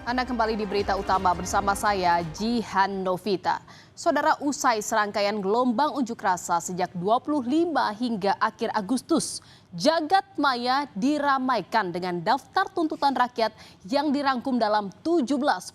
Anda kembali di berita utama bersama saya, Jihan Novita. Saudara, usai serangkaian gelombang unjuk rasa sejak 25 hingga akhir Agustus, jagat maya diramaikan dengan daftar tuntutan rakyat yang dirangkum dalam 17+8.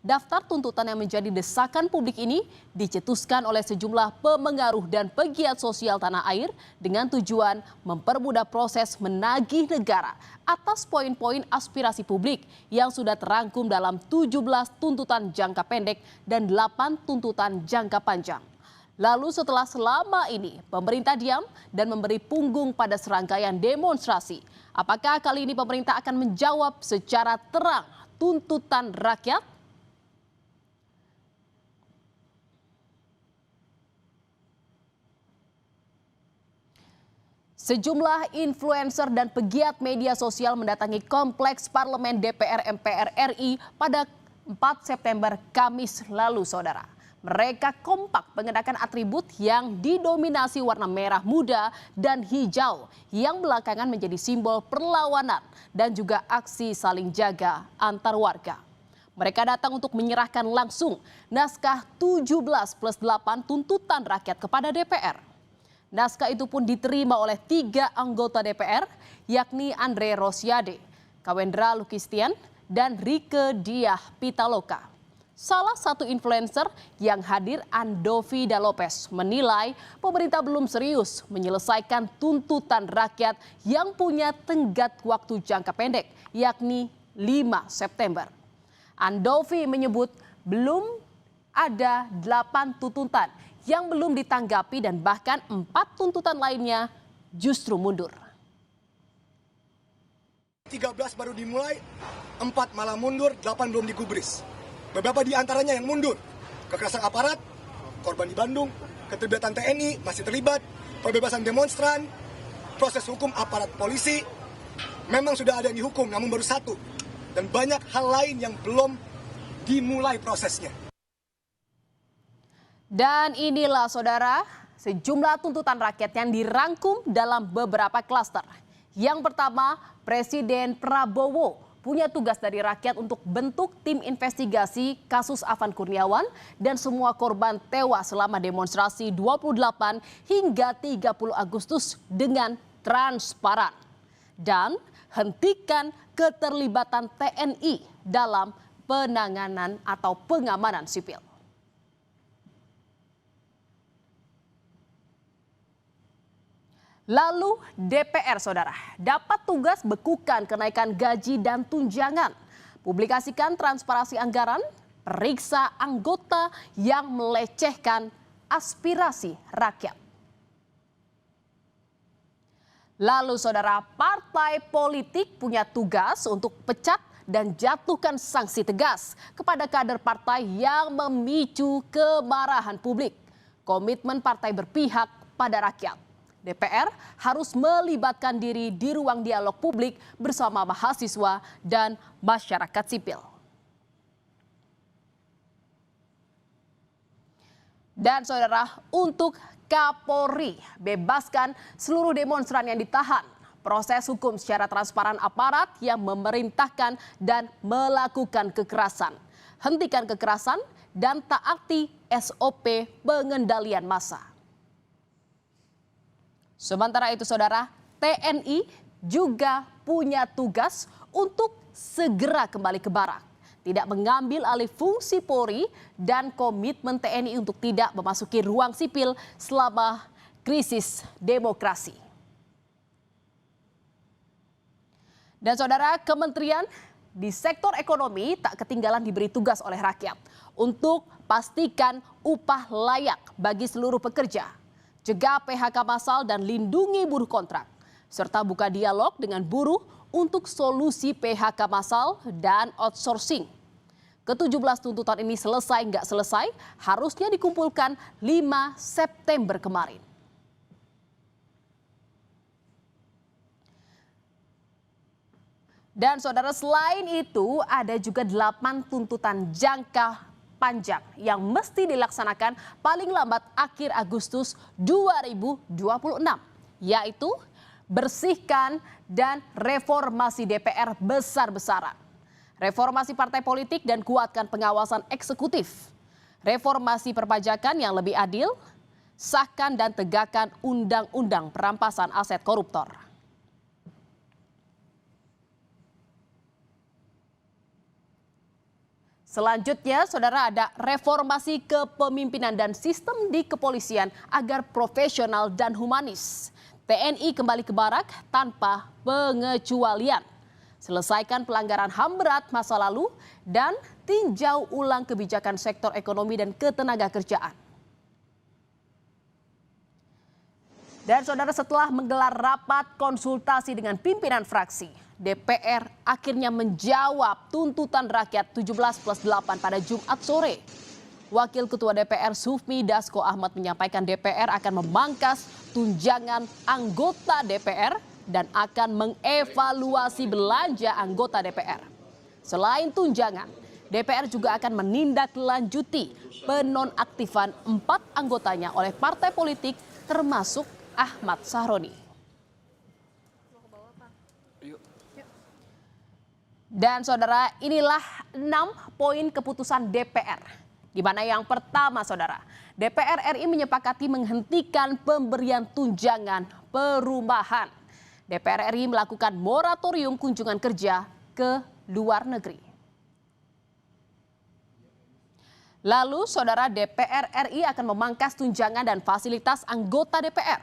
Daftar tuntutan yang menjadi desakan publik ini dicetuskan oleh sejumlah pemengaruh dan pegiat sosial tanah air dengan tujuan mempermudah proses menagih negara atas poin-poin aspirasi publik yang sudah terangkum dalam 17 tuntutan jangka pendek dan 8 tuntutan jangka panjang. Lalu setelah selama ini pemerintah diam dan memberi punggung pada serangkaian demonstrasi, apakah kali ini pemerintah akan menjawab secara terang tuntutan rakyat? Sejumlah influencer dan pegiat media sosial mendatangi kompleks parlemen DPR MPR RI pada 4 September Kamis lalu, saudara. Mereka kompak mengenakan atribut yang didominasi warna merah muda dan hijau yang belakangan menjadi simbol perlawanan dan juga aksi saling jaga antar warga. Mereka datang untuk menyerahkan langsung naskah 17+8 tuntutan rakyat kepada DPR. Naskah itu pun diterima oleh 3 anggota DPR, yakni Andre Rosiade, Kawendra Lukistian, dan Rike Diah Pitaloka. Salah satu influencer yang hadir, Andovida Lopez, menilai pemerintah belum serius menyelesaikan tuntutan rakyat yang punya tenggat waktu jangka pendek, yakni 5 September. Andovi menyebut belum ada 8 tuntutan yang belum ditanggapi dan bahkan 4 tuntutan lainnya justru mundur. 13 baru dimulai, 4 malah mundur, 8 belum digubris. Beberapa di antaranya yang mundur, kekerasan aparat, korban di Bandung, keterlibatan TNI masih terlibat, pembebasan demonstran, proses hukum aparat polisi, memang sudah ada yang dihukum namun baru 1. Dan banyak hal lain yang belum dimulai prosesnya. Dan inilah, saudara, sejumlah tuntutan rakyat yang dirangkum dalam beberapa klaster. Yang pertama, Presiden Prabowo punya tugas dari rakyat untuk bentuk tim investigasi kasus Afan Kurniawan dan semua korban tewas selama demonstrasi 28 hingga 30 Agustus dengan transparan. Dan hentikan keterlibatan TNI dalam penanganan atau pengamanan sipil. Lalu DPR, saudara, dapat tugas bekukan kenaikan gaji dan tunjangan. Publikasikan transparansi anggaran, periksa anggota yang melecehkan aspirasi rakyat. Lalu, saudara, partai politik punya tugas untuk pecat dan jatuhkan sanksi tegas kepada kader partai yang memicu kemarahan publik. Komitmen partai berpihak pada rakyat. DPR harus melibatkan diri di ruang dialog publik bersama mahasiswa dan masyarakat sipil. Dan saudara, untuk Kapolri, bebaskan seluruh demonstran yang ditahan. Proses hukum secara transparan aparat yang memerintahkan dan melakukan kekerasan. Hentikan kekerasan dan taati SOP pengendalian massa. Sementara itu, saudara, TNI juga punya tugas untuk segera kembali ke barak, tidak mengambil alih fungsi Polri dan komitmen TNI untuk tidak memasuki ruang sipil selama krisis demokrasi. Dan saudara, kementerian di sektor ekonomi tak ketinggalan diberi tugas oleh rakyat untuk pastikan upah layak bagi seluruh pekerja, cegah PHK massal dan lindungi buruh kontrak, serta buka dialog dengan buruh untuk solusi PHK massal dan outsourcing. Ke-17 tuntutan ini selesai nggak selesai harusnya dikumpulkan 5 September kemarin. Dan saudara, selain itu ada juga 8 tuntutan jangka panjang yang mesti dilaksanakan paling lambat akhir Agustus 2026, yaitu bersihkan dan reformasi DPR besar-besaran, reformasi partai politik dan kuatkan pengawasan eksekutif, reformasi perpajakan yang lebih adil, sahkan dan tegakkan undang-undang perampasan aset koruptor. Selanjutnya, saudara, ada reformasi kepemimpinan dan sistem di kepolisian agar profesional dan humanis. TNI kembali ke barak tanpa pengecualian. Selesaikan pelanggaran HAM berat masa lalu dan tinjau ulang kebijakan sektor ekonomi dan ketenagakerjaan. Dan saudara, setelah menggelar rapat konsultasi dengan pimpinan fraksi, DPR akhirnya menjawab tuntutan rakyat 17+8 pada Jumat sore. Wakil Ketua DPR Sufmi Dasko Ahmad menyampaikan DPR akan memangkas tunjangan anggota DPR dan akan mengevaluasi belanja anggota DPR. Selain tunjangan, DPR juga akan menindaklanjuti penonaktifan 4 anggotanya oleh partai politik termasuk Ahmad Sahroni. Dan saudara, inilah 6 poin keputusan DPR. Di mana yang pertama, saudara, DPR RI menyepakati menghentikan pemberian tunjangan perumahan. DPR RI melakukan moratorium kunjungan kerja ke luar negeri. Lalu, saudara, DPR RI akan memangkas tunjangan dan fasilitas anggota DPR.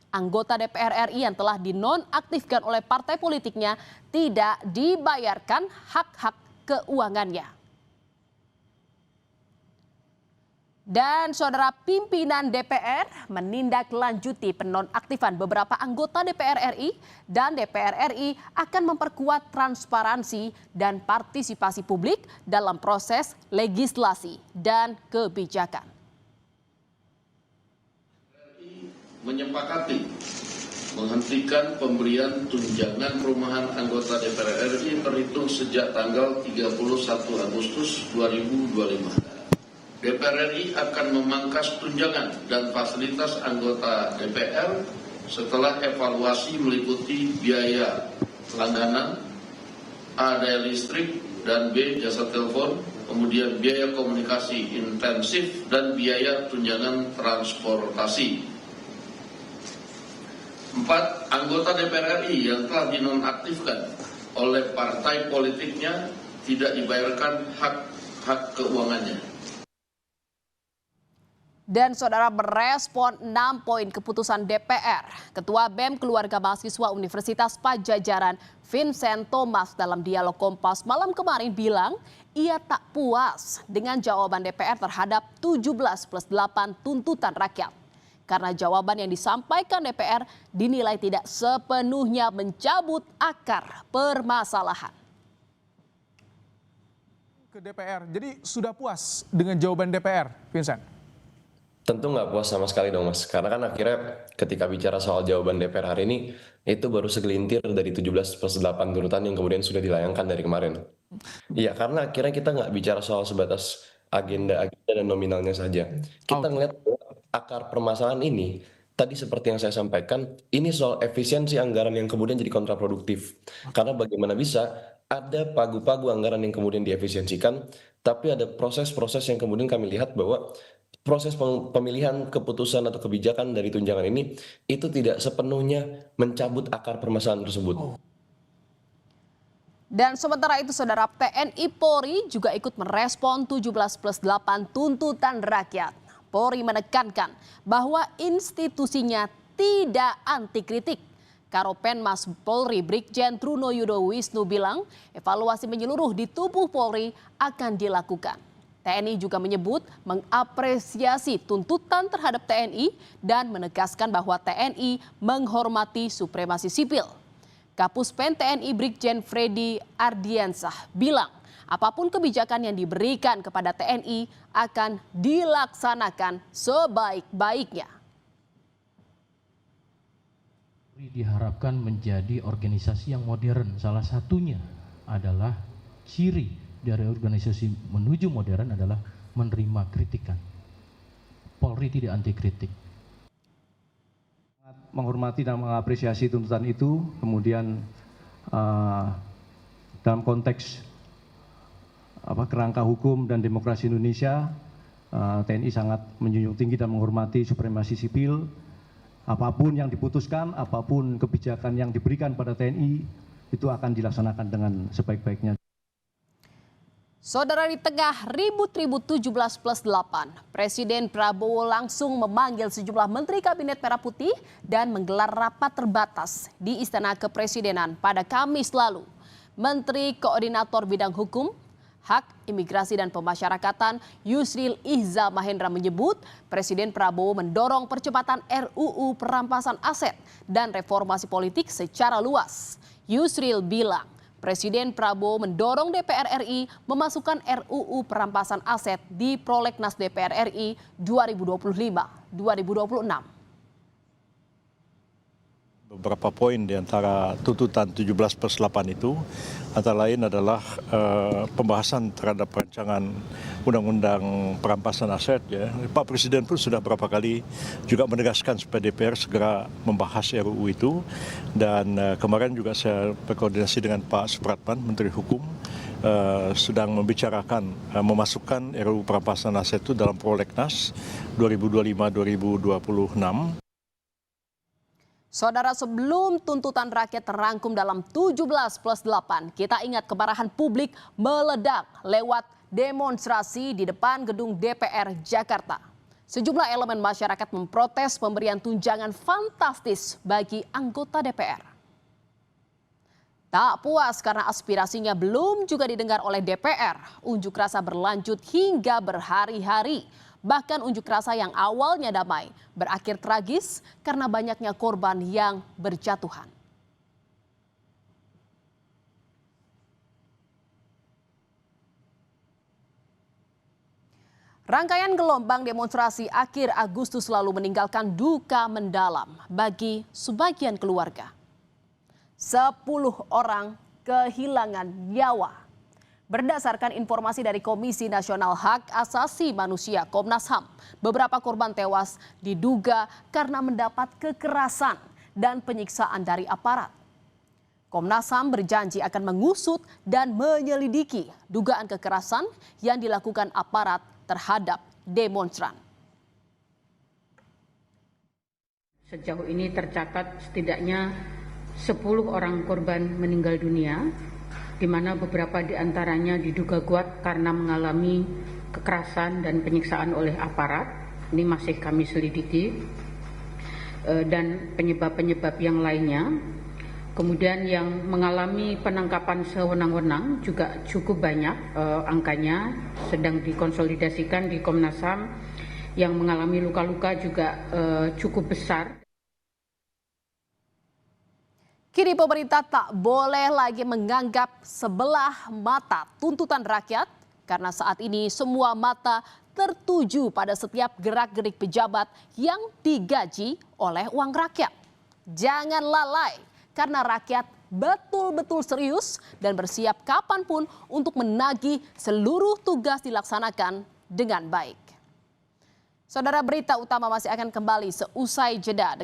Anggota DPR RI yang telah dinonaktifkan oleh partai politiknya tidak dibayarkan hak-hak keuangannya. Dan saudara, pimpinan DPR menindaklanjuti penonaktifan beberapa anggota DPR RI dan DPR RI akan memperkuat transparansi dan partisipasi publik dalam proses legislasi dan kebijakan. Menyepakati menghentikan pemberian tunjangan perumahan anggota DPR RI terhitung sejak tanggal 31 Agustus 2025. DPR RI akan memangkas tunjangan dan fasilitas anggota DPR setelah evaluasi meliputi biaya langganan, A. daya listrik, dan B. jasa telepon, kemudian biaya komunikasi intensif dan biaya tunjangan transportasi. 4. Anggota DPR RI yang telah dinonaktifkan oleh partai politiknya tidak dibayarkan hak keuangannya. Dan saudara, merespon 6 poin keputusan DPR, Ketua BEM Keluarga Mahasiswa Universitas Padjadjaran Vincent Thomas dalam dialog Kompas malam kemarin bilang ia tak puas dengan jawaban DPR terhadap 17+8 tuntutan rakyat. Karena jawaban yang disampaikan DPR dinilai tidak sepenuhnya mencabut akar permasalahan. Ke DPR, jadi sudah puas dengan jawaban DPR, Vincent? Tentu nggak puas sama sekali dong Mas, karena kan akhirnya ketika bicara soal jawaban DPR hari ini, itu baru segelintir dari 17+8 tuntutan yang kemudian sudah dilayangkan dari kemarin. Iya, karena akhirnya kita nggak bicara soal sebatas agenda dan nominalnya saja. Kita ngelihat akar permasalahan ini, tadi seperti yang saya sampaikan, ini soal efisiensi anggaran yang kemudian jadi kontraproduktif. Karena bagaimana bisa ada pagu-pagu anggaran yang kemudian diefisiensikan, tapi ada proses-proses yang kemudian kami lihat bahwa proses pemilihan keputusan atau kebijakan dari tunjangan ini itu tidak sepenuhnya mencabut akar permasalahan tersebut. Dan sementara itu, saudara, TNI Polri juga ikut merespon 17+8 tuntutan rakyat. Polri menekankan bahwa institusinya tidak anti kritik. Karopenmas Polri Brigjen Truno Yudo Wisnu bilang evaluasi menyeluruh di tubuh Polri akan dilakukan. TNI juga menyebut mengapresiasi tuntutan terhadap TNI dan menegaskan bahwa TNI menghormati supremasi sipil. Kapuspen TNI Brigjen Freddy Ardiansah bilang apapun kebijakan yang diberikan kepada TNI akan dilaksanakan sebaik-baiknya. Diharapkan menjadi organisasi yang modern. Salah satunya adalah ciri dari organisasi menuju modern adalah menerima kritikan. Polri tidak anti kritik. Menghormati dan mengapresiasi tuntutan itu, kemudian dalam konteks kerangka hukum dan demokrasi Indonesia. TNI sangat menjunjung tinggi dan menghormati supremasi sipil. Apapun yang diputuskan, apapun kebijakan yang diberikan pada TNI, itu akan dilaksanakan dengan sebaik-baiknya. Saudara, di tengah ribut-ribut 17+8, Presiden Prabowo langsung memanggil sejumlah Menteri Kabinet Merah Putih dan menggelar rapat terbatas di Istana Kepresidenan pada Kamis lalu. Menteri Koordinator Bidang Hukum, Hak, Imigrasi dan Pemasyarakatan Yusril Iza Mahendra menyebut Presiden Prabowo mendorong percepatan RUU perampasan aset dan reformasi politik secara luas. Yusril bilang Presiden Prabowo mendorong DPR RI memasukkan RUU perampasan aset di Prolegnas DPR RI 2025-2026. Beberapa poin di antara tuntutan 17+8 itu antara lain adalah pembahasan terhadap rancangan undang-undang perampasan aset. Ya. Pak Presiden pun sudah beberapa kali juga menegaskan supaya DPR segera membahas RUU itu, dan kemarin juga saya berkoordinasi dengan Pak Supratman, Menteri Hukum, sedang membicarakan memasukkan RUU perampasan aset itu dalam Prolegnas 2025-2026. Saudara, sebelum tuntutan rakyat terangkum dalam 17+8, kita ingat kemarahan publik meledak lewat demonstrasi di depan gedung DPR Jakarta. Sejumlah elemen masyarakat memprotes pemberian tunjangan fantastis bagi anggota DPR. Tak puas karena aspirasinya belum juga didengar oleh DPR, unjuk rasa berlanjut hingga berhari-hari. Bahkan unjuk rasa yang awalnya damai berakhir tragis karena banyaknya korban yang berjatuhan. Rangkaian gelombang demonstrasi akhir Agustus lalu meninggalkan duka mendalam bagi sebagian keluarga. 10 orang kehilangan nyawa. Berdasarkan informasi dari Komisi Nasional Hak Asasi Manusia Komnas HAM, beberapa korban tewas diduga karena mendapat kekerasan dan penyiksaan dari aparat. Komnas HAM berjanji akan mengusut dan menyelidiki dugaan kekerasan yang dilakukan aparat terhadap demonstran. Sejauh ini tercatat setidaknya 10 orang korban meninggal dunia, di mana beberapa di antaranya diduga kuat karena mengalami kekerasan dan penyiksaan oleh aparat. Ini masih kami selidiki, dan penyebab-penyebab yang lainnya. Kemudian yang mengalami penangkapan sewenang-wenang juga cukup banyak, angkanya sedang dikonsolidasikan di Komnas HAM. Yang mengalami luka-luka juga cukup besar. Kini pemerintah tak boleh lagi menganggap sebelah mata tuntutan rakyat karena saat ini semua mata tertuju pada setiap gerak-gerik pejabat yang digaji oleh uang rakyat. Jangan lalai karena rakyat betul-betul serius dan bersiap kapanpun untuk menagih seluruh tugas dilaksanakan dengan baik. Saudara, berita utama masih akan kembali seusai jeda.